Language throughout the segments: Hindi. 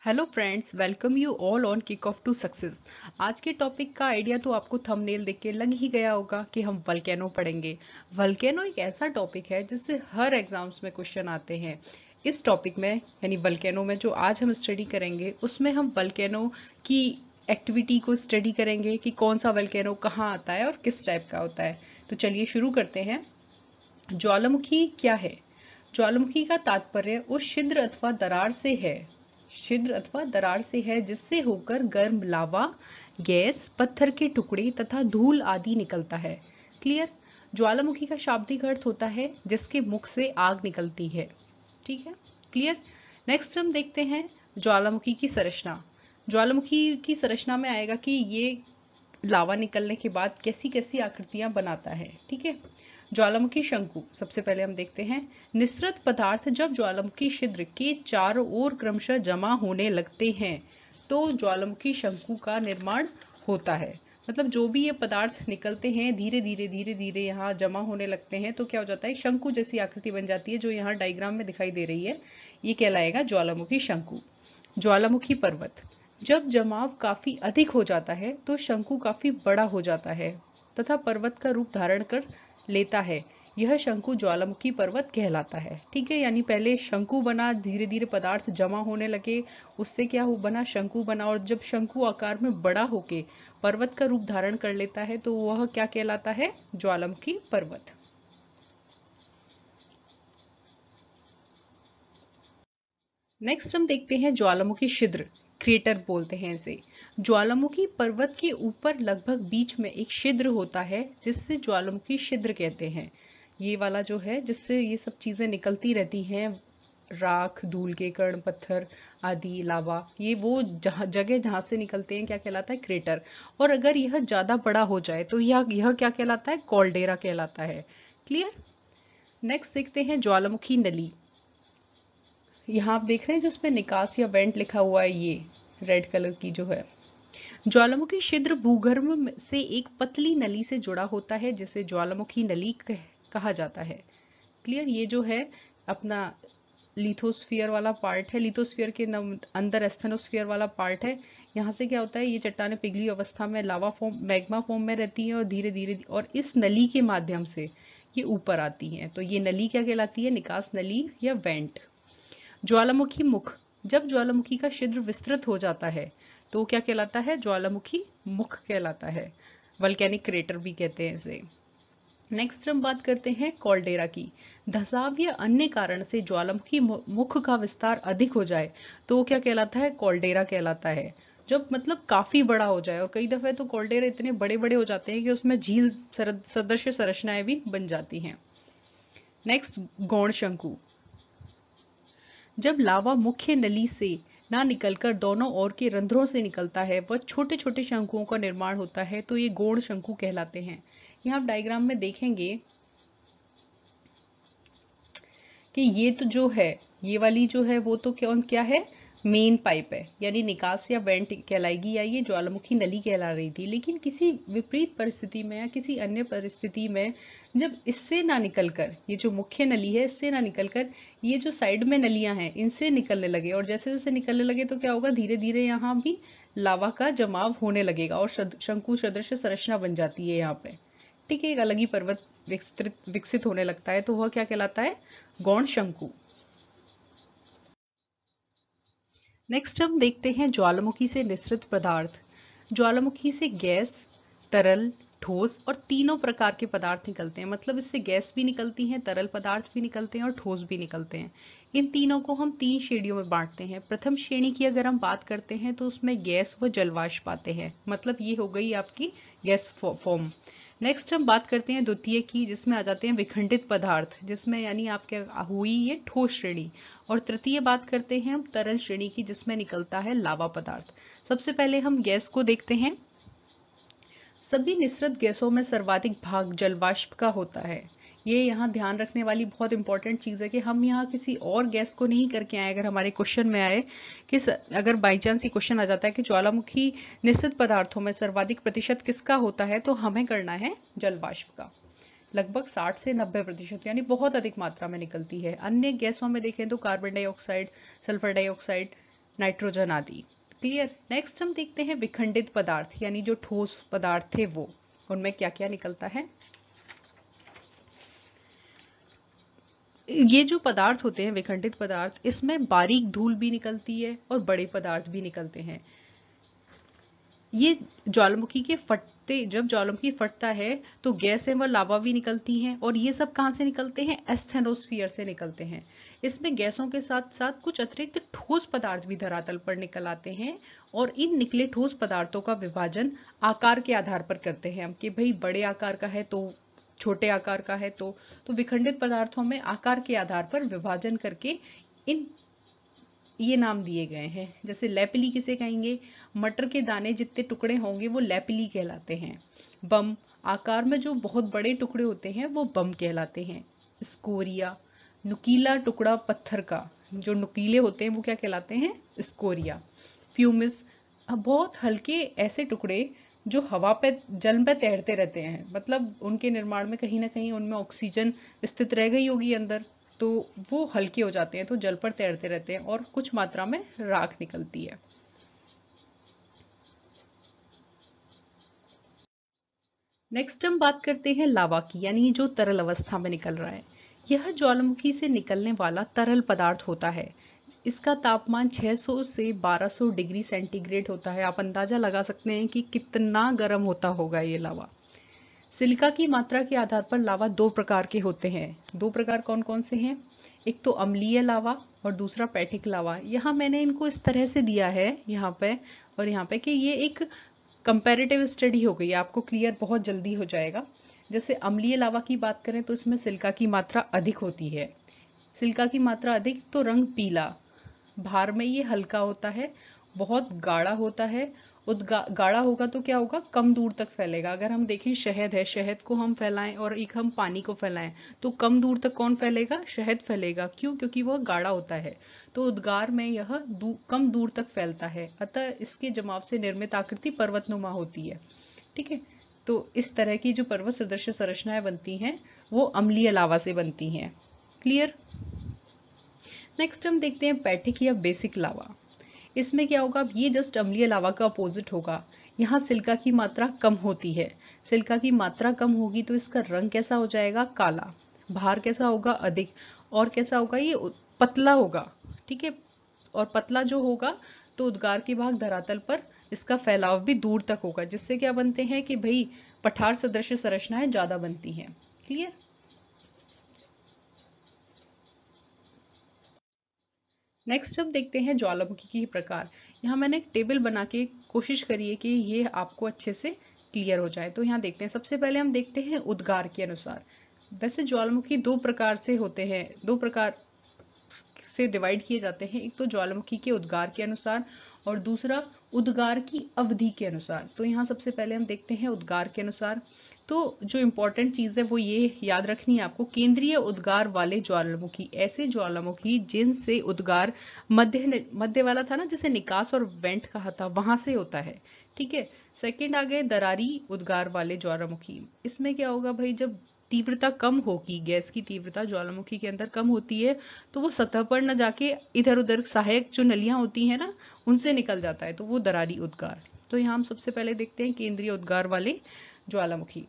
Hello friends, welcome you all on kick off to success. आज के टॉपिक का आइडिया तो आपको थंबनेल देख के लग ही गया होगा कि हम वल्केनो पढ़ेंगे। वल्केनो एक ऐसा टॉपिक है जिससे हर एग्जाम्स में क्वेश्चन आते हैं। इस टॉपिक में यानी वल्केनो में जो आज हम स्टडी करेंगे उसमें हम वल्केनो की एक्टिविटी को स्टडी करेंगे कि कौन सा वल्केनो कहाँ आता है और किस टाइप का होता है। तो चलिए शुरू करते हैं। ज्वालामुखी क्या है? ज्वालामुखी का तात्पर्य उस छिद्र अथवा दरार से है जिससे होकर गर्म लावा, गैस, पत्थर के टुकड़े तथा धूल आदि निकलता है। क्लियर? ज्वालामुखी का शाब्दिक अर्थ होता है जिसके मुख से आग निकलती है। ठीक है, क्लियर। नेक्स्ट हम देखते हैं ज्वालामुखी की संरचना। ज्वालामुखी की संरचना में आएगा कि ये लावा निकलने के बाद कैसी कैसी आकृतियां बनाता है। ठीक है, ज्वालामुखी शंकु सबसे पहले हम देखते हैं। निस्सृत पदार्थ जब ज्वालामुखी छिद्र के चारों ओर क्रमशः जमा होने लगते हैं तो ज्वालामुखी शंकु का निर्माण होता है। मतलब जो भी ये पदार्थ निकलते हैं धीरे धीरे यहाँ जमा होने लगते हैं तो क्या हो जाता है, शंकु जैसी आकृति बन जाती है जो यहाँ डायग्राम में दिखाई दे रही है। ये कहलाएगा ज्वालामुखी शंकु। ज्वालामुखी पर्वत जब जमाव काफी अधिक हो जाता है तो शंकु काफी बड़ा हो जाता है तथा पर्वत का रूप धारण कर लेता है। यह शंकु ज्वालामुखी पर्वत कहलाता है। ठीक है, यानी पहले शंकु बना, धीरे धीरे पदार्थ जमा होने लगे, उससे क्या हो बना, शंकु बना, और जब शंकु आकार में बड़ा होके पर्वत का रूप धारण कर लेता है तो वह क्या कहलाता है, ज्वालामुखी पर्वत। नेक्स्ट हम देखते हैं ज्वालामुखी छिद्र, क्रेटर बोलते हैं इसे। ज्वालामुखी पर्वत के ऊपर लगभग बीच में एक छिद्र होता है जिससे ज्वालामुखी छिद्र कहते हैं। ये वाला जो है जिससे ये सब चीजें निकलती रहती हैं, राख, धूल के कण, पत्थर आदि, लावा, ये वो जगह जहां से निकलते हैं क्या कहलाता है, क्रेटर। और अगर यह ज्यादा बड़ा हो जाए तो यह क्या कहलाता है, कॉल्डेरा कहलाता है। क्लियर? नेक्स्ट देखते हैं ज्वालामुखी नली। यहाँ आप देख रहे हैं जिसमें निकास या वेंट लिखा हुआ है, ये रेड कलर की जो है। ज्वालामुखी छिद्र भूगर्भ से एक पतली नली से जुड़ा होता है जिसे ज्वालामुखी नली कहा जाता है। क्लियर? ये जो है अपना लिथोस्फीयर वाला पार्ट है, लिथोस्फीयर के अंदर एस्थेनोस्फीयर वाला पार्ट है। यहाँ से क्या होता है, ये चट्टानें पिघली अवस्था में लावा फॉर्म, मैग्मा फॉर्म में रहती हैं और धीरे धीरे और इस नली के माध्यम से ये ऊपर आती हैं। तो ये नली क्या कहलाती है, निकास नली या वेंट। ज्वालामुखी मुख जब ज्वालामुखी का छिद्र विस्तृत हो जाता है तो क्या कहलाता है, ज्वालामुखी मुख कहलाता है। वल्केनिक क्रेटर भी कहते हैं इसे। नेक्स्ट हम बात करते हैं कॉल्डेरा की। धसाव या अन्य कारण से ज्वालामुखी मुख का विस्तार अधिक हो जाए तो क्या कहलाता है, कॉल्डेरा कहलाता है। जब मतलब काफी बड़ा हो जाए, और कई दफे तो कॉल्डेरा इतने बड़े बड़े हो जाते हैं कि उसमें झील सदृश संरचनाएं भी बन जाती हैं। नेक्स्ट, गौण शंकु। जब लावा मुख्य नली से ना निकलकर दोनों ओर के रंध्रों से निकलता है वह छोटे छोटे शंकुओं का निर्माण होता है तो ये गौण शंकु कहलाते हैं। यहाँ आप डायग्राम में देखेंगे कि ये तो जो है, ये वाली जो है वो तो क्या है, मेन पाइप है, यानी निकास या वेंट कहलाएगी, या ये ज्वालामुखी नली कहला रही थी। लेकिन किसी विपरीत परिस्थिति में या किसी अन्य परिस्थिति में जब इससे ना निकलकर, ये जो मुख्य नली है इससे ना निकलकर ये जो साइड में नलियां हैं इनसे निकलने लगे, और जैसे जैसे निकलने लगे तो क्या होगा, धीरे धीरे यहाँ भी लावा का जमाव होने लगेगा और शंकु सदृश संरचना बन जाती है यहाँ पे। ठीक है, एक अलग ही पर्वत विकसित होने लगता है तो वह क्या कहलाता है, गौण शंकु। नेक्स्ट हम देखते हैं ज्वालामुखी से निस्सृत पदार्थ। ज्वालामुखी से गैस, तरल, ठोस और तीनों प्रकार के पदार्थ निकलते हैं। मतलब इससे गैस भी निकलती हैं, तरल पदार्थ भी निकलते हैं और ठोस भी निकलते हैं। इन तीनों को हम 3 श्रेणियों में बांटते हैं। प्रथम श्रेणी की अगर हम बात करते हैं तो उसमें गैस व जलवाष्प आते हैं। मतलब ये हो गई आपकी गैस फॉर्म। नेक्स्ट हम बात करते हैं द्वितीय की, जिसमें आ जाते हैं विखंडित पदार्थ, जिसमें यानी आपके हुई ये ठोस श्रेणी। और तृतीय बात करते हैं हम तरल श्रेणी की, जिसमें निकलता है लावा पदार्थ। सबसे पहले हम गैस को देखते हैं। सभी निस्सृत गैसों में सर्वाधिक भाग जलवाष्प का होता है। ये यहाँ ध्यान रखने वाली बहुत इंपॉर्टेंट चीज है कि हम यहाँ किसी और गैस को नहीं करके आए। अगर हमारे क्वेश्चन में आए कि अगर बाई चांस ये क्वेश्चन आ जाता है कि ज्वालामुखी निस्सृत पदार्थों में सर्वाधिक प्रतिशत किसका होता है, तो हमें करना है जलवाष्प का। लगभग 60 से 90%, यानी बहुत अधिक मात्रा में निकलती है। अन्य गैसों में देखें तो carbon dioxide, sulphur dioxide, nitrogen आदि। क्लियर। नेक्स्ट हम देखते हैं विखंडित पदार्थ, यानी जो ठोस पदार्थ थे वो, उनमें क्या क्या निकलता है। ये जो पदार्थ होते हैं विखंडित पदार्थ, इसमें बारीक धूल भी निकलती है और बड़े पदार्थ भी निकलते हैं। ये ज्वालामुखी के फटते, जब ज्वालामुखी फटता है तो गैस एवं लावा भी निकलती हैं, और ये सब कहां से निकलते हैं, एस्थेनोस्फीयर से निकलते हैं। इसमें गैसों के साथ साथ कुछ अतिरिक्त ठोस पदार्थ भी धरातल पर निकल आते हैं, और इन निकले ठोस पदार्थों का विभाजन आकार के आधार पर करते हैं हम, कि भाई बड़े आकार का है तो छोटे आकार का है तो विखंडित पदार्थों में आकार के आधार पर विभाजन करके इन ये नाम दिए गए हैं। जैसे लैपिली किसे कहेंगे, मटर के दाने जितने टुकड़े होंगे वो लैपिली कहलाते हैं। बम, आकार में जो बहुत बड़े टुकड़े होते हैं वो बम कहलाते हैं। स्कोरिया, नुकीला टुकड़ा पत्थर का, जो नुकीले होते हैं वो क्या कहलाते हैं, स्कोरिया। फ्यूमिस, बहुत हल्के ऐसे टुकड़े जो हवा पे, जल पे तैरते रहते हैं, मतलब उनके निर्माण में कहीं ना कहीं उनमें ऑक्सीजन स्थित रह गई होगी अंदर, तो वो हल्के हो जाते हैं, तो जल पर तैरते रहते हैं और कुछ मात्रा में राख निकलती है। नेक्स्ट हम बात करते हैं लावा की, यानी जो तरल अवस्था में निकल रहा है। यह ज्वालामुखी से निकलने वाला तरल पदार्थ होता है। इसका तापमान 600 से 1200 डिग्री सेंटीग्रेड होता है। आप अंदाजा लगा सकते हैं कि कितना गर्म होता होगा ये लावा। सिलिका की मात्रा के आधार पर लावा दो प्रकार के होते हैं। दो प्रकार कौन कौन से हैं, एक तो अम्लीय लावा और दूसरा पैठिक लावा। यहाँ मैंने इनको इस तरह से दिया है यहाँ पे और यहाँ पे, कि ये एक कंपैरेटिव स्टडी हो गई, आपको क्लियर बहुत जल्दी हो जाएगा। जैसे अम्लीय लावा की बात करें तो इसमें सिलिका की मात्रा अधिक होती है। सिलिका की मात्रा अधिक तो रंग पीला, भार में ये हल्का होता है, बहुत गाढ़ा होता है। गाढ़ा होगा तो क्या होगा, कम दूर तक फैलेगा। अगर हम देखें शहद है, शहद को हम फैलाएं और एक हम पानी को फैलाएं तो कम दूर तक कौन फैलेगा, शहद फैलेगा। क्यों, क्योंकि वह गाढ़ा होता है। तो उद्गार में यह कम दूर तक फैलता है, अतः इसके जमाव से निर्मित आकृति पर्वतनुमा होती है। ठीक है, तो इस तरह की जो पर्वत सदृश संरचनाएं बनती हैं वो अम्लीय लावा से बनती हैं। क्लियर। नेक्स्ट हम देखते हैं पैठिक या बेसिक लावा। इसमें क्या होगा, ये जस्ट अम्लीय लावा का अपोजिट होगा। यहाँ सिलिका की मात्रा कम होती है। सिलिका की मात्रा कम होगी तो इसका रंग कैसा हो जाएगा, काला। भार कैसा होगा, अधिक। और कैसा होगा, ये पतला होगा। ठीक है, और पतला जो होगा तो उद्गार के भाग धरातल पर इसका फैलाव भी दूर तक होगा, जिससे क्या बनते हैं कि भाई पठार सदृश संरचनाएं ज्यादा बनती हैं। क्लियर। नेक्स्ट हम देखते हैं ज्वालामुखी के प्रकार। यहाँ मैंने एक टेबल बना के कोशिश करी है कि ये आपको अच्छे से क्लियर हो जाए। तो यहाँ देखते हैं, सबसे पहले हम देखते हैं उद्गार के अनुसार। वैसे ज्वालामुखी दो प्रकार से होते हैं, दो प्रकार से डिवाइड किए जाते हैं। एक तो ज्वालामुखी के उद्गार के अनुसार और दूसरा उद्गार की अवधि के अनुसार। तो यहाँ सबसे पहले हम देखते हैं उद्गार के अनुसार। तो जो इंपॉर्टेंट चीज है वो ये याद रखनी है आपको, केंद्रीय उद्गार वाले ज्वालामुखी, ऐसे ज्वालामुखी जिनसे उद्गार मध्य वाला था ना, जिसे निकास और वेंट कहा था, वहां से होता है। ठीक है। सेकंड आ गए दरारी उद्गार वाले ज्वालामुखी। इसमें क्या होगा भाई, जब तीव्रता कम होगी, गैस की तीव्रता ज्वालामुखी के अंदर कम होती है तो वो सतह पर न जाके इधर उधर सहायक जो नलियां होती है ना, उनसे निकल जाता है, तो वो दरारी उद्गार। तो यहाँ हम सबसे पहले देखते हैं केंद्रीय उद्गार वाले ज्वालामुखी।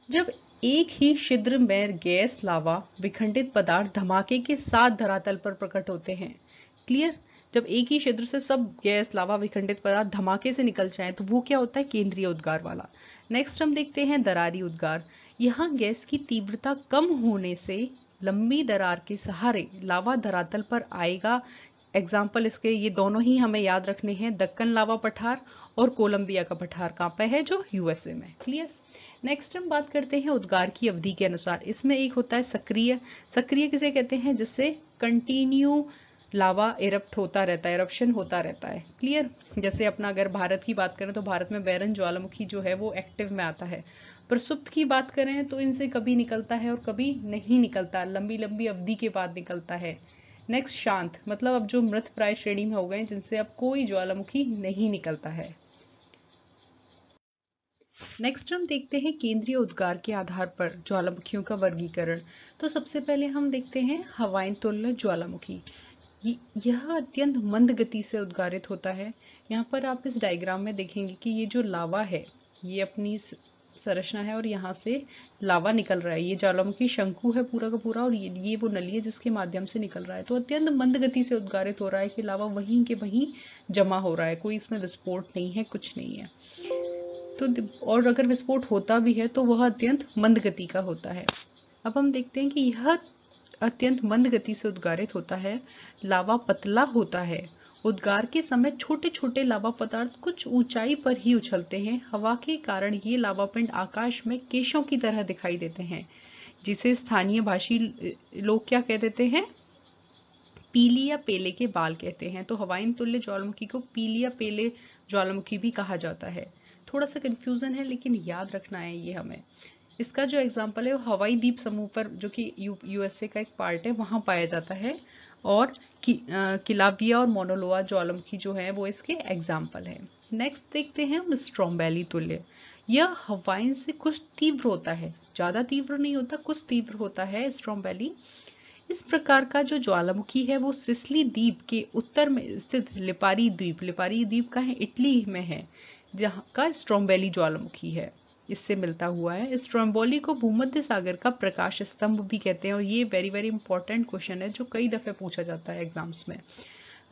जब एक ही छिद्र में गैस, लावा, विखंडित पदार्थ धमाके के साथ धरातल पर प्रकट होते हैं। क्लियर। जब एक ही छिद्र से सब गैस, लावा, विखंडित पदार्थ धमाके से निकल जाए तो वो क्या होता है, केंद्रीय उद्गार वाला। नेक्स्ट हम देखते हैं दरारी उद्गार। यहाँ गैस की तीव्रता कम होने से लंबी दरार के सहारे लावा धरातल पर आएगा। एग्जाम्पल इसके ये दोनों ही हमें याद रखने हैं, दक्कन लावा पठार और कोलंबिया का पठार कहाँ पे है, जो यूएसए में। क्लियर। नेक्स्ट हम बात करते हैं उद्गार की अवधि के अनुसार। इसमें एक होता है सक्रिय। सक्रिय किसे कहते हैं, जिससे कंटिन्यू लावा इरप्ट होता रहता है, इरप्शन होता रहता है। क्लियर। जैसे अपना अगर भारत की बात करें तो भारत में बैरन ज्वालामुखी जो है वो एक्टिव में आता है। प्रसुप्त की बात करें तो इनसे कभी निकलता है और कभी नहीं निकलता, लंबी लंबी अवधि के बाद निकलता है। नेक्स्ट शांत, मतलब अब जो मृत प्राय श्रेणी में हो गए, जिनसे अब कोई ज्वालामुखी नहीं निकलता है। नेक्स्ट हम देखते हैं केंद्रीय उद्गार के आधार पर ज्वालामुखियों का वर्गीकरण। तो सबसे पहले हम देखते हैं हवाइन तुल्य ज्वालामुखी। यह अत्यंत मंद गति से उद्गारित होता है। यहाँ पर आप इस डायग्राम में देखेंगे कि ये जो लावा है, ये अपनी संरचना है और यहाँ से लावा निकल रहा है। ये ज्वालामुखी शंकु है पूरा का पूरा, और ये वो नली है जिसके माध्यम से निकल रहा है। तो अत्यंत मंद गति से उद्गारित हो रहा है कि लावा वहीं के वहीं जमा हो रहा है, कोई इसमें विस्फोट नहीं है, कुछ नहीं है। तो और अगर विस्फोट होता भी है तो वह अत्यंत मंद गति का होता है। अब हम देखते हैं कि यह अत्यंत मंद गति से उद्गारित होता है। लावा पतला होता है। उद्गार के समय छोटे छोटे लावा पदार्थ कुछ ऊंचाई पर ही उछलते हैं। हवा के कारण ये लावा पिंड आकाश में केशों की तरह दिखाई देते हैं, जिसे स्थानीय भाषी लोग क्या कह देते हैं? पीली या पेले के बाल कहते हैं। तो हवाइन तुल्य ज्वालामुखी को पीली या पेले ज्वालामुखी भी कहा जाता है। थोड़ा सा कंफ्यूजन है, लेकिन याद रखना है ये हमें। इसका जो एग्जाम्पल है वो हवाई द्वीप समूह पर, जो कि यूएसए का एक पार्ट है, वहां पाया जाता है। और किलाविया और मोनोलोआ ज्वालामुखी जो है वो इसके एग्जाम्पल है। नेक्स्ट देखते हैं हम स्ट्रोम्बेली तुल्य। यह हवाइन से कुछ तीव्र होता है, ज्यादा तीव्र नहीं होता, कुछ तीव्र होता है स्ट्रोम्बेली। इस प्रकार का जो ज्वालामुखी है वो सिसिली द्वीप के उत्तर में स्थित लिपारी द्वीप का है, इटली में है, जहाँ का स्ट्रोम्बेली ज्वालामुखी है, इससे मिलता हुआ है। स्ट्रोम्बोली को भूमध्य सागर का प्रकाश स्तंभ भी कहते हैं, और ये वेरी वेरी इंपॉर्टेंट क्वेश्चन है जो कई दफे पूछा जाता है एग्जाम्स में।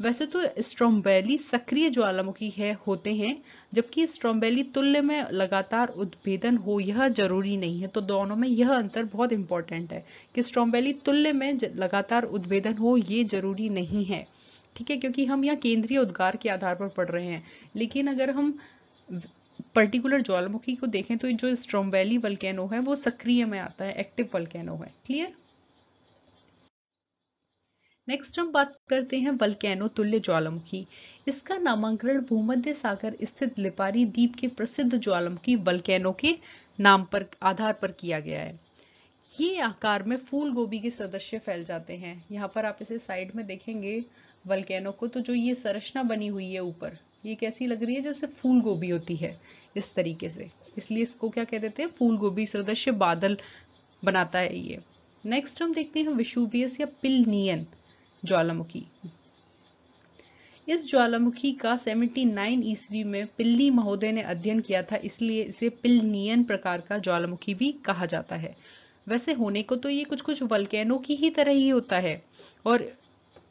वैसे तो स्ट्रोम्बेली सक्रिय ज्वालामुखी होते हैं, जबकि स्ट्रोम्बेली तुल्य में लगातार उद्भेदन हो यह जरूरी नहीं है। तो दोनों में यह अंतर बहुत इंपॉर्टेंट है कि स्ट्रोम्बेली तुल्य में लगातार उद्भेदन हो ये जरूरी नहीं है, ठीक है, क्योंकि हम यहाँ केंद्रीय उद्गार के आधार पर पढ़ रहे हैं। लेकिन अगर हम पर्टिकुलर ज्वालामुखी को देखें तो जो स्ट्रोम्बेली वल्केनो है वो सक्रिय में आता है, एक्टिव वल्केनो है। क्लियर? नेक्स्ट हम बात करते हैं वल्केनो तुल्य ज्वालामुखी। इसका नामकरण भूमध्य सागर स्थित लिपारी द्वीप के प्रसिद्ध ज्वालामुखी वल्केनो के नाम पर आधार पर किया गया है। ये आकार में फूल गोभी के सदस्य फैल जाते हैं। यहाँ पर आप इसे साइड में देखेंगे वल्केनो को, तो जो ये संरचना बनी हुई है ऊपर, ये कैसी लग रही है? जैसे फूल गोभी होती है इस तरीके से, इसलिए इसको क्या कह देते हैं? फूल गोभी सदृश बादल बनाता है ये। नेक्स्ट हम देखते हैं विशुवियस या पिलनियन ज्वालामुखी। इस ज्वालामुखी का 79 ईस्वी में पिल्ली महोदय ने अध्ययन किया था, इसलिए इसे पिलनियन प्रकार का ज्वालामुखी भी कहा जाता है। वैसे होने को तो ये कुछ कुछ वल्केनो की ही तरह ही होता है, और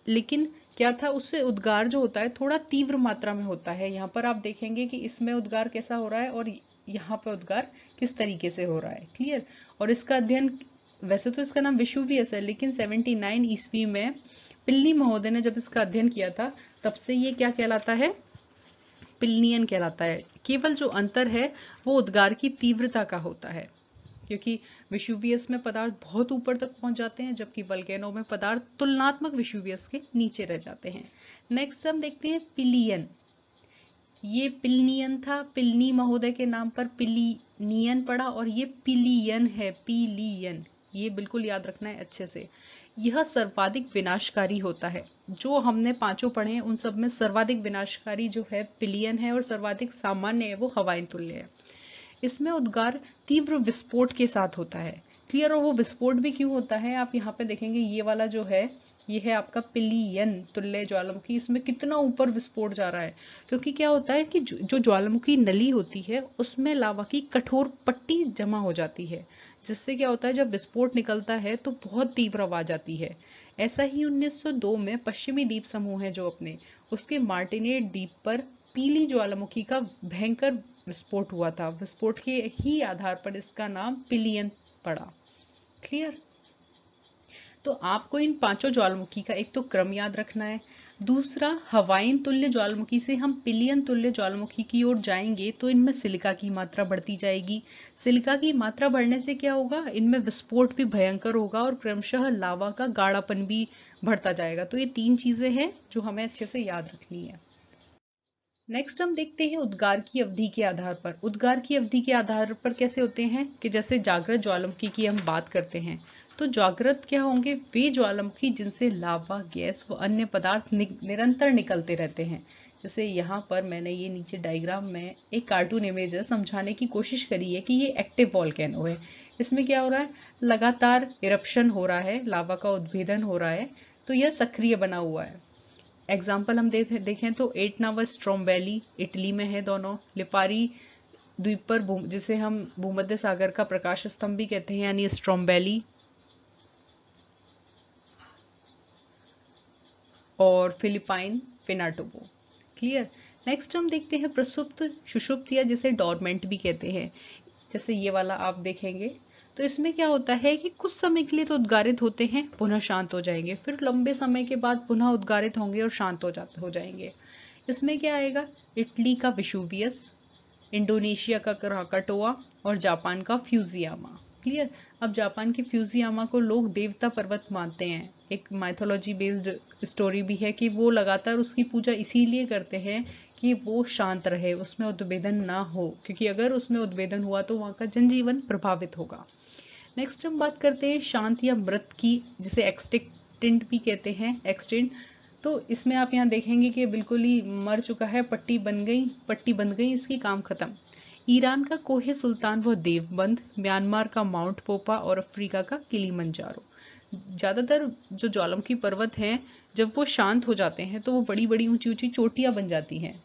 लेकिन क्या था, उससे उद्गार जो होता है थोड़ा तीव्र मात्रा में होता है। यहाँ पर आप देखेंगे कि इसमें उद्गार कैसा हो रहा है और यहाँ पर उद्गार किस तरीके से हो रहा है। क्लियर? और इसका अध्ययन, वैसे तो इसका नाम विशुवियस है, लेकिन 79 ईस्वी में पिल्ली महोदय ने जब इसका अध्ययन किया था, तब से ये क्या कहलाता है? पिलनियन कहलाता है। केवल जो अंतर है वो उद्गार की तीव्रता का होता है, क्योंकि विशुवियस में पदार्थ बहुत ऊपर तक पहुंच जाते हैं, जबकि वल्केनो में पदार्थ तुलनात्मक विशुवियस के नीचे रह जाते हैं। नेक्स्ट हम देखते हैं पिलियन। ये पिलनियन था, पिलनी महोदय के नाम पर पिलिनियन पड़ा, और ये पिलियन है, पिलियन। ये बिल्कुल याद रखना है अच्छे से। यह सर्वाधिक विनाशकारी होता है। जो हमने पांचों पढ़े हैं उन सब में सर्वाधिक विनाशकारी जो है पिलियन है, और सर्वाधिक सामान्य है वो हवाइन तुल्य है। इसमें उद्गार तीव्र विस्फोट के साथ होता है। क्लियर? और वो विस्फोट भी क्यों होता है, आप यहाँ पे देखेंगे ये वाला जो है, ये है आपका पिलियन तुल्य ज्वालामुखी। इसमें कितना ऊपर विस्फोट जा रहा है, क्योंकि क्या होता है कि जो ज्वालामुखी नली होती है उसमें लावा की कठोर पट्टी जमा हो जाती है, जिससे क्या होता है जब विस्फोट निकलता है तो बहुत तीव्र आवाज आती है। ऐसा ही 1902 में पश्चिमी द्वीप समूह है जो अपने, उसके मार्टिनेट द्वीप पर पीली ज्वालामुखी का भयंकर विस्फोट हुआ था। विस्फोट के ही आधार पर इसका नाम पिलियन पड़ा। क्लियर? तो आपको इन पांचों ज्वालामुखी का एक तो क्रम याद रखना है, दूसरा हवाइन तुल्य ज्वालामुखी से हम पिलियन तुल्य ज्वालामुखी की ओर जाएंगे तो इनमें सिलिका की मात्रा बढ़ती जाएगी। सिलिका की मात्रा बढ़ने से क्या होगा, इनमें विस्फोट भी भयंकर होगा और क्रमशः लावा का गाढ़ापन भी बढ़ता जाएगा। तो ये तीन चीजें हैं जो हमें अच्छे से याद रखनी है। नेक्स्ट हम देखते हैं उद्गार की अवधि के आधार पर। उद्गार की अवधि के आधार पर कैसे होते हैं कि जैसे जागृत ज्वालामुखी की हम बात करते हैं, तो जागृत क्या होंगे, वे ज्वालामुखी जिनसे लावा, गैस व अन्य पदार्थ निरंतर निकलते रहते हैं। जैसे यहाँ पर मैंने ये नीचे डायग्राम में एक कार्टून इमेज समझाने की कोशिश करी है कि ये एक्टिव वॉल्केनो है। इसमें क्या हो रहा है, लगातार इरप्शन हो रहा है, लावा का उद्भेदन हो रहा है, तो यह सक्रिय बना हुआ है। एग्जाम्पल हम देखें तो एटनावा स्ट्रोम्बेली इटली में है दोनों। लिपारी द्वीप पर जिसे हम भूमध्य सागर का प्रकाश स्तंभ भी कहते हैं, यानी स्ट्रोम्बेली, और फिलिपाइन पिनाटोबो। क्लियर। नेक्स्ट हम देखते हैं प्रसुप्त सुषुप्त, या जिसे डॉर्मेंट भी कहते हैं। जैसे ये वाला आप देखेंगे तो इसमें क्या होता है कि कुछ समय के लिए तो उद्गारित होते हैं, पुनः शांत हो जाएंगे, फिर लंबे समय के बाद पुनः उद्गारित होंगे और शांत हो जाएंगे। इसमें क्या आएगा? इटली का विशुवियस, इंडोनेशिया का क्राकाटोआ और जापान का फ्यूजियामा। क्लियर। अब जापान के फ्यूजियामा को लोग देवता पर्वत मानते हैं। एक माइथोलॉजी बेस्ड स्टोरी भी है कि वो लगातार उसकी पूजा इसीलिए करते हैं कि वो शांत रहे, उसमें उद्वेदन ना हो, क्योंकि अगर उसमें उद्वेदन हुआ तो वहां का जनजीवन प्रभावित होगा। नेक्स्ट हम बात करते हैं शांत या मृत की, जिसे एक्सटिंक्ट भी कहते हैं, एक्सटिंक्ट। तो इसमें आप यहाँ देखेंगे कि बिल्कुल ही मर चुका है, पट्टी बन गई, इसकी काम खत्म। ईरान का कोहे सुल्तान व देवबंद, म्यांमार का माउंट पोपा और अफ्रीका का किलिमंजारो। ज्यादातर जो ज्वालामुखी पर्वत हैं, जब वो शांत हो जाते हैं तो वो बड़ी बड़ी ऊंची ऊंची चोटियां बन जाती हैं।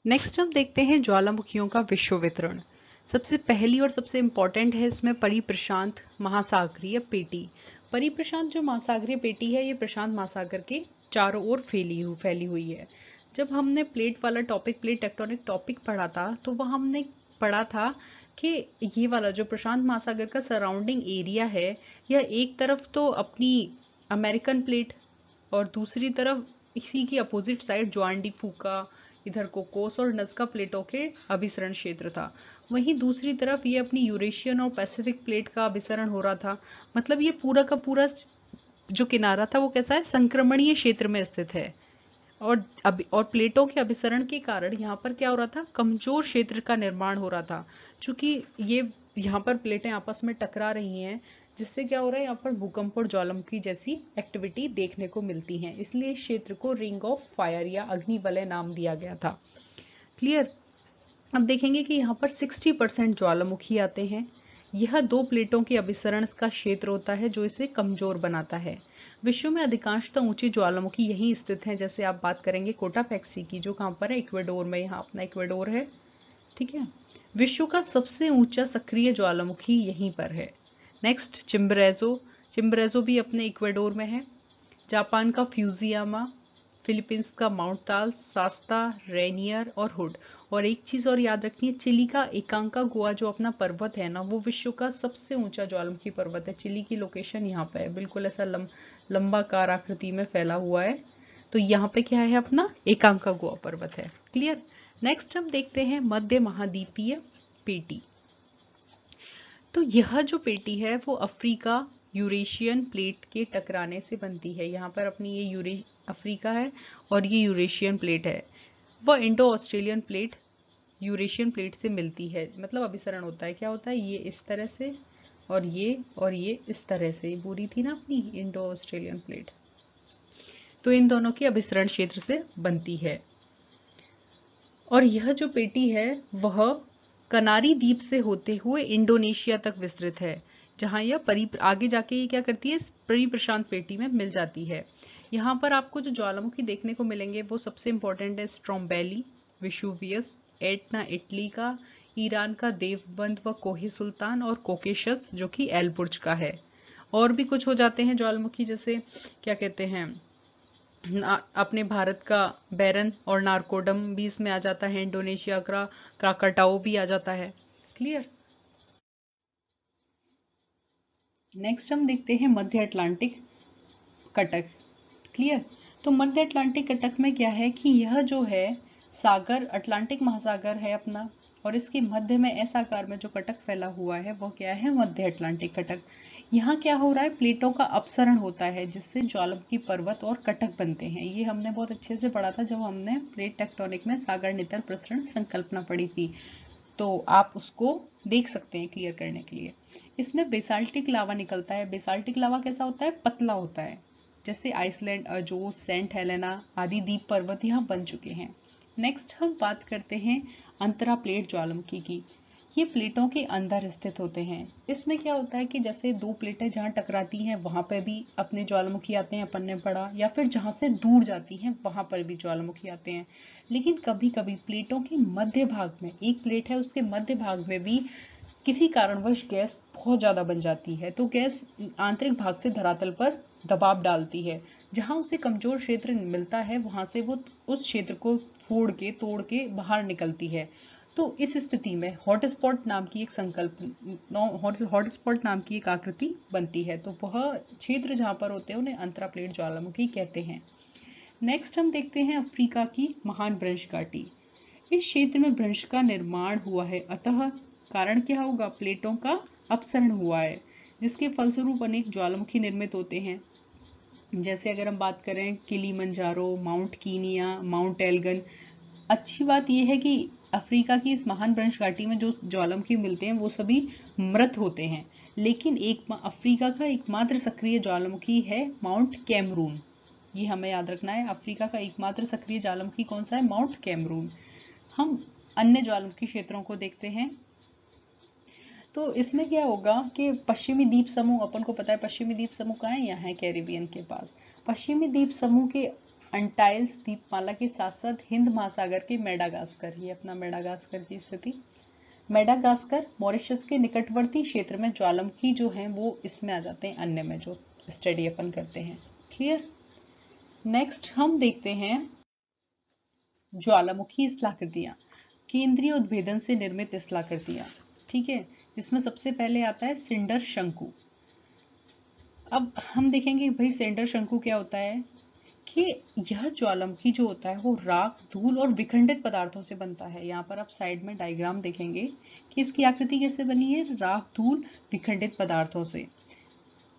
नेक्स्ट हम देखते हैं ज्वालामुखियों का विश्व वितरण। सबसे पहली और सबसे इंपॉर्टेंट है इसमें परिप्रशांत महासागरीय पेटी। परिप्रशांत जो महासागरीय पेटी है, ये प्रशांत महासागर के चारों ओर फैली हुई है। जब हमने प्लेट वाला टॉपिक, प्लेट टेक्टोनिक टॉपिक पढ़ा था, तो वह हमने पढ़ा था कि ये वाला जो प्रशांत महासागर का सराउंडिंग एरिया है, यह एक तरफ तो अपनी अमेरिकन प्लेट और दूसरी तरफ इसी की अपोजिट साइड जुआन डी फूका, इधर कोकोस और नस्का प्लेटों के अभिसरण क्षेत्र था। वहीं दूसरी तरफ ये अपनी यूरेशियन और पैसिफिक प्लेट का अभिसरण हो रहा था। मतलब ये पूरा का पूरा जो किनारा था वो कैसा है? संक्रमणीय क्षेत्र में स्थित है। और प्लेटों के अभिसरण के कारण यहाँ पर क्या हो रहा था? कमजोर क्षेत्र का निर्माण हो रहा था। चूंकि ये यहाँ पर प्लेटें आपस में टकरा रही हैं, जिससे क्या हो रहा है, यहाँ पर भूकंप और ज्वालामुखी जैसी एक्टिविटी देखने को मिलती है। इसलिए इस क्षेत्र को रिंग ऑफ फायर या अग्निवलय नाम दिया गया था। क्लियर। अब देखेंगे कि यहाँ पर 60% ज्वालामुखी आते हैं। यह दो प्लेटों के अभिसरण का क्षेत्र होता है जो इसे कमजोर बनाता है। विश्व में अधिकांशतः ऊंची ज्वालामुखी यहीं स्थित हैं। जैसे आप बात करेंगे कोटापैक्सी की, जो कहां पर है? इक्वेडोर में। यहाँ अपना इक्वेडोर है, ठीक है। विश्व का सबसे ऊंचा सक्रिय ज्वालामुखी यहीं पर है। नेक्स्ट चिम्बरेजो भी अपने इक्वेडोर में है। जापान का फ्यूजियामा, फिलीपींस का माउंट ताल्स, सास्ता, रेनियर और हुड। और एक चीज और याद रखनी है, चिली का एकांकागुआ जो अपना पर्वत है ना, वो विश्व का सबसे ऊंचा ज्वालामुखी पर्वत है। चिली की लोकेशन यहाँ पे है, बिल्कुल ऐसा लंबाकार आकृति में फैला हुआ है। तो यहाँ पे क्या है? अपना एकांकागुआ पर्वत है। क्लियर। नेक्स्ट हम देखते हैं मध्य महाद्वीपीय पेटी। तो यह जो पेटी है वो अफ्रीका यूरेशियन प्लेट के टकराने से बनती है। यहाँ पर अपनी ये अफ्रीका है और ये यूरेशियन प्लेट है। वह Indo Australian plate Eurasian plate से मिलती है। मतलब अभिसरण होता है। क्या होता है? ये इस तरह से और ये इस तरह से पूरी थी ना अपनी इंडो ऑस्ट्रेलियन प्लेट, तो इन दोनों की अभिसरण क्षेत्र से बनती है। और यह जो पेटी है वह कनारी द्वीप से होते हुए इंडोनेशिया तक विस्तृत है, जहां यह आगे जाके ये क्या करती है? परिप्रशांत पेटी में मिल जाती है। यहाँ पर आपको जो ज्वालामुखी देखने को मिलेंगे वो सबसे इंपॉर्टेंट है स्ट्रोम्बेली, विशुवियस, एटना इटली का, ईरान का देवबंद व कोहे सुल्तान और कोकेशस जो कि एलबुर्ज का है। और भी कुछ हो जाते हैं ज्वालामुखी, जैसे क्या कहते हैं, अपने भारत का बैरन और नारकोडम भी इसमें आ जाता है। इंडोनेशिया का क्राकाटाओ भी आ जाता है। क्लियर। नेक्स्ट हम देखते हैं मध्य अटलांटिक कटक। क्लियर। तो मध्य अटलांटिक कटक में क्या है कि यह जो है सागर, अटलांटिक महासागर है अपना, और इसके मध्य में ऐसा आकार में जो कटक फैला हुआ है वो क्या है? मध्य अटलांटिक कटक। यहाँ क्या हो रहा है? प्लेटों का अपसरण होता है, जिससे ज्वालामुखी पर्वत और कटक बनते हैं। ये हमने बहुत अच्छे से पढ़ा था जब हमने प्लेट टेक्टोनिक में सागर नितर प्रसरण संकल्पना पढ़ी थी, तो आप उसको देख सकते हैं क्लियर करने के लिए। इसमें बेसाल्टिक लावा निकलता है। बेसाल्टिक लावा कैसा होता है? पतला होता है। जैसे आइसलैंड, अजोस, सेंट हेलेना आदि द्वीप पर्वत यहाँ बन चुके हैं। नेक्स्ट हम बात करते हैं अंतरा प्लेट ज्वालामुखी की। ये प्लेटों के अंदर स्थित होते हैं। इसमें क्या होता है कि जैसे दो प्लेटें जहां टकराती हैं वहां पर भी अपने ज्वालामुखी आते हैं, अपन ने पढ़ा, या फिर जहां से दूर जाती हैं वहां पर भी ज्वालामुखी आते हैं। लेकिन कभी कभी प्लेटों के मध्य भाग में, एक प्लेट है उसके मध्य भाग में भी किसी कारणवश गैस बहुत ज्यादा बन जाती है, तो गैस आंतरिक भाग से धरातल पर दबाव डालती है। जहां उसे कमजोर क्षेत्र मिलता है वहां से वो उस क्षेत्र को फोड़ के तोड़ के बाहर निकलती है। तो इस स्थिति में हॉटस्पॉट नाम की एक हॉटस्पॉट नाम की एक आकृति बनती है। तो वह क्षेत्र जहां पर होते हैं उन्हें अंतराप्लेट ज्वालामुखी कहते हैं। नेक्स्ट हम देखते हैं अफ्रीका की महान भ्रंश घाटी। इस क्षेत्र में भ्रंश का निर्माण हुआ है, अतः कारण क्या होगा, प्लेटों का अपसरण हुआ है, जिसके फलस्वरूप अनेक ज्वालामुखी निर्मित होते हैं। जैसे अगर हम बात करें Kilimanjaro, mount Kenya, mount Elgon. अच्छी बात यह है कि अफ्रीका की इस महान भ्रंश घाटी में जो ज्वालामुखी मिलते हैं वो सभी मृत होते हैं, लेकिन अफ्रीका का एकमात्र सक्रिय ज्वालामुखी है माउंट कैमरून। ये हमें याद रखना है, अफ्रीका का एकमात्र सक्रिय ज्वालामुखी कौन सा है, माउंट कैमरून। हम अन्य ज्वालामुखी क्षेत्रों को देखते हैं। तो इसमें क्या होगा कि पश्चिमी द्वीप समूह, अपन को पता है पश्चिमी द्वीप समूह कहाँ है, यहाँ है कैरिबियन के पास। पश्चिमी द्वीप समूह के अंटाइल्स द्वीपमाला के साथ साथ हिंद महासागर के मेडागास्कर, ये अपना मेडागास्कर की स्थिति, मेडागास्कर मॉरिशस के निकटवर्ती क्षेत्र में ज्वालामुखी जो हैं वो इसमें आ जाते हैं, अन्य में जो स्टडी अपन करते हैं। क्लियर। नेक्स्ट हम देखते हैं ज्वालामुखी स्थलाकृतियां, केंद्रीय उद्भेदन से निर्मित स्थलाकृतियां। ठीक है, इसमें सबसे पहले आता है सिंडर शंकु। अब हम देखेंगे भाई सिंडर शंकु क्या होता है कि यह ज्वालामुखी जो होता है वो राख, धूल और विखंडित पदार्थों से बनता है। यहाँ पर आप साइड में डायग्राम देखेंगे कि इसकी आकृति कैसे बनी है, राख, धूल, विखंडित पदार्थों से।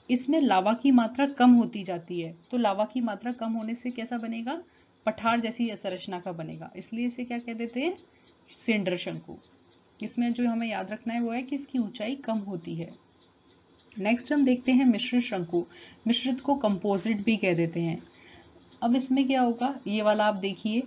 इसमें लावा की मात्रा कम होती जाती है, तो लावा की मात्रा कम होने से कैसा बनेगा, पठार जैसी संरचना का बनेगा, इसलिए इसे क्या कह देते हैं, सिंडर शंकु। इसमें जो हमें याद रखना है वो है कि इसकी ऊंचाई कम होती है। नेक्स्ट हम देखते हैं मिश्रित शंकु। मिश्रित को कंपोजिट भी कह देते हैं। अब इसमें क्या होगा, ये वाला आप देखिए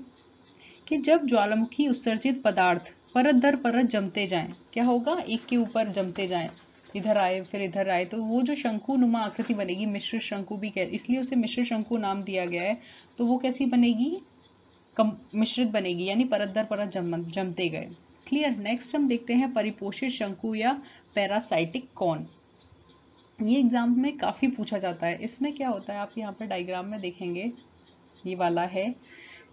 कि जब ज्वालामुखी उत्सर्जित पदार्थ परत दर परत जमते जाएं, क्या होगा, एक के ऊपर जमते जाएं, इधर आए फिर इधर आए, तो वो जो शंकु नुमा आकृति बनेगी, मिश्रित शंकु भी इसलिए उसे मिश्रित शंकु नाम दिया गया है। तो वो कैसी बनेगी, मिश्रित बनेगी, यानी परत दर परत जमते गए। क्लियर। नेक्स्ट हम देखते हैं परिपोषित शंकु या पैरासाइटिक कॉन। ये एग्जाम में काफी पूछा जाता है। इसमें क्या होता है, आप यहाँ पर डायग्राम में देखेंगे, ये वाला है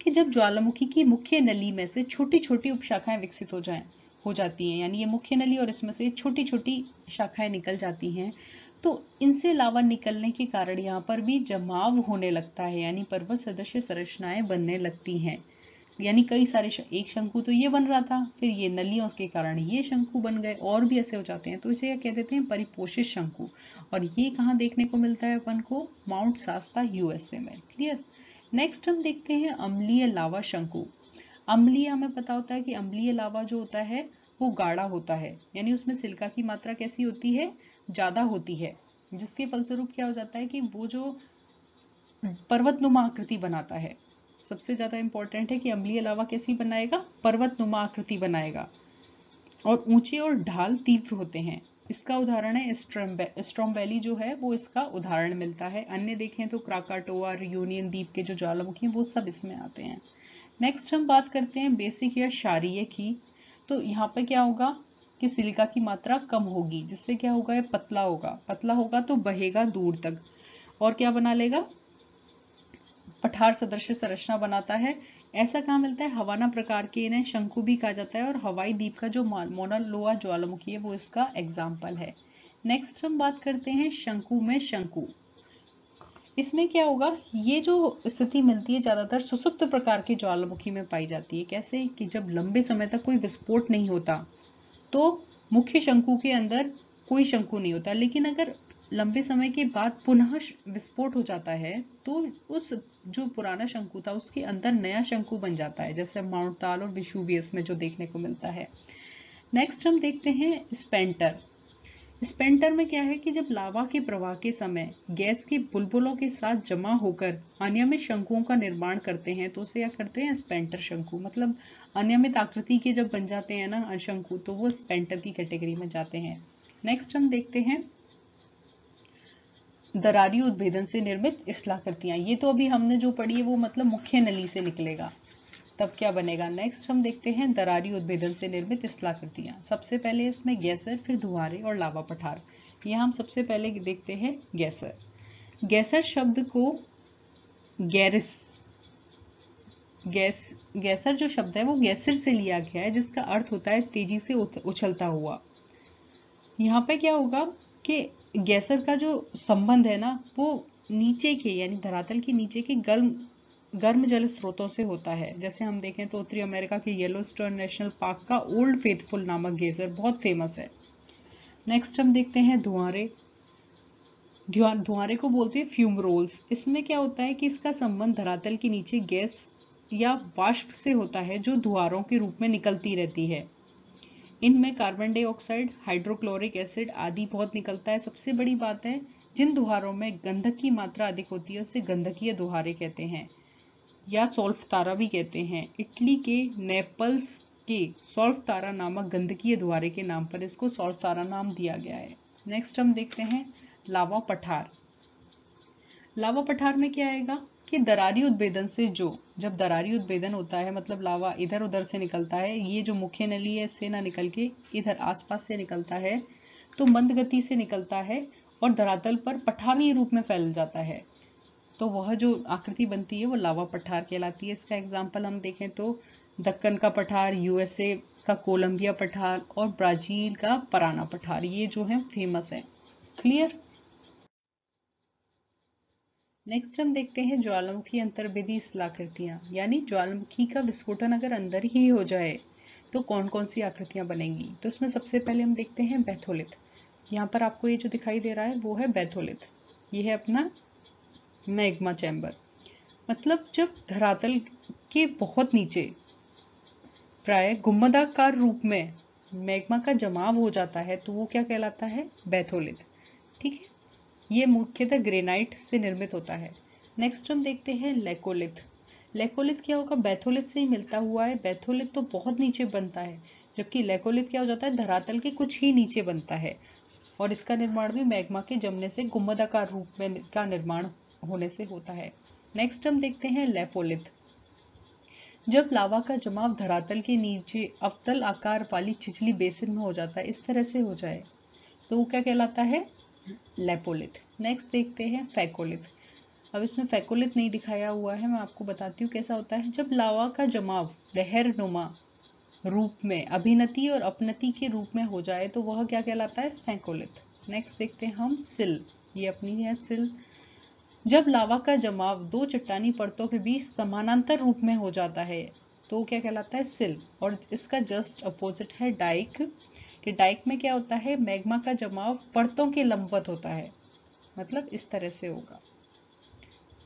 कि जब ज्वालामुखी की मुख्य नली में से छोटी छोटी उपशाखाएं विकसित हो जाती हैं, यानी ये मुख्य नली और इसमें से छोटी छोटी शाखाएं निकल जाती हैं, तो इनसे लावा निकलने के कारण यहाँ पर भी जमाव होने लगता है, यानी पर्वत सदृश संरचनाएं बनने लगती हैं। यानी कई सारे एक शंकु तो ये बन रहा था, फिर ये नलियों के कारण ये शंकु बन गए, और भी ऐसे हो जाते हैं, तो इसे क्या कह देते हैं, परिपोषित शंकु। और ये कहाँ देखने को मिलता है अपन को, माउंट शास्ता यूएसए में। क्लियर। नेक्स्ट हम देखते हैं अम्लीय लावा शंकु। अम्लीय हमें पता होता है कि अम्लीय लावा जो होता है वो गाढ़ा होता है, यानी उसमें सिलिका की मात्रा कैसी होती है, ज्यादा होती है, जिसके फलस्वरूप क्या हो जाता है कि वो जो पर्वतनुमा आकृति बनाता है। सबसे ज्यादा इंपॉर्टेंट है कि अम्लीय लावा कैसी बनाएगा, पर्वतनुमा आकृति बनाएगा, और ऊंचे और ढाल तीव्र होते हैं। इसका उदाहरण है स्ट्रोम्बेली जो है वो इसका उदाहरण मिलता है। अन्य देखें तो क्राकाटोआ, यूनियन द्वीप के जो ज्वालामुखी वो सब इसमें आते हैं। नेक्स्ट हम बात करते हैं बेसिक या क्षारीय की। तो यहाँ पे क्या होगा कि सिलिका की मात्रा कम होगी, जिससे क्या होगा, ये पतला होगा, पतला होगा तो बहेगा दूर तक, और क्या बना लेगा, पठार सदृश संरचना बनाता है। ऐसा कहाँ मिलता है, हवाना प्रकार के इन्हें शंकु भी कहा जाता है, और हवाई द्वीप का जो मोना लोआ ज्वालामुखी है वो इसका एग्जाम्पल है। नेक्स्ट हम बात करते हैं शंकु में शंकु। इसमें क्या होगा, ये जो स्थिति मिलती है ज्यादातर सुसुप्त प्रकार के ज्वालामुखी में पाई जाती है। कैसे कि जब लंबे समय तक कोई विस्फोट नहीं होता तो मुख्य शंकु के अंदर कोई शंकु नहीं होता, लेकिन अगर लंबे समय के बाद पुनः विस्फोट हो जाता है तो उस जो पुराना शंकु था उसके अंदर नया शंकु बन जाता है, जैसे माउंट ताल और विशुवियस में जो देखने को मिलता है। नेक्स्ट हम देखते हैं स्पेंटर। स्पेंटर में क्या है कि जब लावा के प्रवाह के समय गैस के बुलबुलों के साथ जमा होकर अनियमित शंकुओं का निर्माण करते हैं तो उसे क्या करते हैं, स्पेंटर शंकु। मतलब अनियमित आकृति के जब बन जाते हैं ना शंकु, तो वो स्पेंटर की कैटेगरी में जाते हैं। नेक्स्ट हम देखते हैं दरारी उद्भेदन से निर्मित स्थलाकृतियां। ये तो अभी हमने जो पढ़ी है वो मतलब मुख्य नली से निकलेगा, तब क्या बनेगा। नेक्स्ट हम देखते हैं दरारी उद्भेदन से निर्मित स्थलाकृतियां। सबसे पहले इसमें गैसर, फिर धुआरे और लावा पठार। यह हम सबसे पहले देखते हैं गैसर। गैसर शब्द को गैसर जो शब्द है वो गैसर से लिया गया है, जिसका अर्थ होता है तेजी से उछलता हुआ। यहाँ पे क्या होगा कि गैसर का जो संबंध है ना वो नीचे के यानी धरातल के नीचे के गर्म जल स्रोतों से होता है। जैसे हम देखें तो उत्तरी अमेरिका के येलोस्टोन नेशनल पार्क का ओल्ड फेथफुल नामक गेजर बहुत फेमस है। नेक्स्ट हम देखते हैं धुआरे। धुआरे को बोलते हैं फ्यूमरोल्स। इसमें क्या होता है कि इसका संबंध धरातल के नीचे गैस या वाष्प से होता है जो धुआरों के रूप में निकलती रहती है। इनमें कार्बन डाइऑक्साइड, हाइड्रोक्लोरिक एसिड आदि बहुत निकलता है। सबसे बड़ी बात है, जिन धुआरों में गंधक की मात्रा अधिक होती है उसे गंधकीय धुआरे कहते हैं या सॉल्फतारा भी कहते हैं। इटली के नेपल्स के सॉल्फतारा नामक गंधकीय धुआरे के नाम पर इसको सॉल्फतारा नाम दिया गया है। नेक्स्ट हम देखते हैं लावा पठार। लावा पठार में क्या आएगा कि दरारी उद्भेदन से जब दरारी उद्भेदन होता है मतलब लावा इधर उधर से निकलता है, ये जो मुख्य नली है इससे ना निकल के इधर आसपास से निकलता है, तो मंद गति से निकलता है और धरातल पर पठारी रूप में फैल जाता है, तो वह जो आकृति बनती है वो लावा पठार कहलाती है। इसका एग्जाम्पल हम देखें तो दक्कन का पठार, यूएसए का कोलंबिया पठार और ब्राजील का पराना पठार, ये जो है फेमस है। क्लियर। नेक्स्ट हम देखते हैं ज्वालामुखी अंतर्वेदी स्थलाकृतियां, यानी ज्वालामुखी का विस्फोटन अगर अंदर ही हो जाए तो कौन कौन सी आकृतियां बनेंगी। तो इसमें सबसे पहले हम देखते हैं बैथोलिथ। यहाँ पर आपको ये जो दिखाई दे रहा है वो है बैथोलिथ। ये है अपना मैग्मा चैम्बर। मतलब जब धरातल के बहुत नीचे प्राय गुंबदाकार रूप में मैग्मा का जमाव हो जाता है तो वो क्या कहलाता है, बैथोलिथ। ठीक है, ये मुख्यतः ग्रेनाइट से निर्मित होता है। नेक्स्ट हम देखते हैं लेकोलिथ। लेकोलिथ क्या होगा, बैथोलिथ से ही मिलता हुआ है। बैथोलिथ तो बहुत नीचे बनता है, जबकि लेकोलिथ क्या हो जाता है, धरातल के कुछ ही नीचे बनता है और इसका निर्माण भी मैग्मा के जमने से गुंबदाकार रूप में का निर्माण होने से होता है। नेक्स्ट हम देखते हैं लेपोलिथ। जब लावा का जमाव धरातल के नीचे अवतल आकार वाली छिछली बेसिन में हो जाता है, इस तरह से हो जाए, तो वो क्या कहलाता है, लेपोलिथ। नेक्स्ट देखते हैं फैकोलिथ। अब इसमें फैकोलिथ नहीं दिखाया हुआ है, मैं आपको बताती हूँ कैसा होता है। जब लावा का जमाव लहरनुमा रूप में अभिनति और अपनति के रूप में हो जाए तो वह क्या कहलाता है, फैकोलिथ। नेक्स्ट देखते हैं हम सिल। ये अपनी है सिल। जब लावा का जमाव दो चट्टानी परतों के बीच समानांतर रूप में हो जाता है तो क्या कहलाता है, सिल। और इसका जस्ट अपोजिट है डाइक। कि डाइक में क्या होता है, मैग्मा का जमाव परतों के लंबवत होता है, मतलब इस तरह से होगा।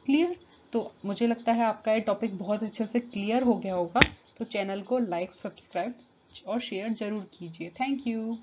क्लियर। तो मुझे लगता है आपका ये टॉपिक बहुत अच्छे से क्लियर हो गया होगा। तो चैनल को लाइक, सब्सक्राइब और शेयर जरूर कीजिए। Thank you.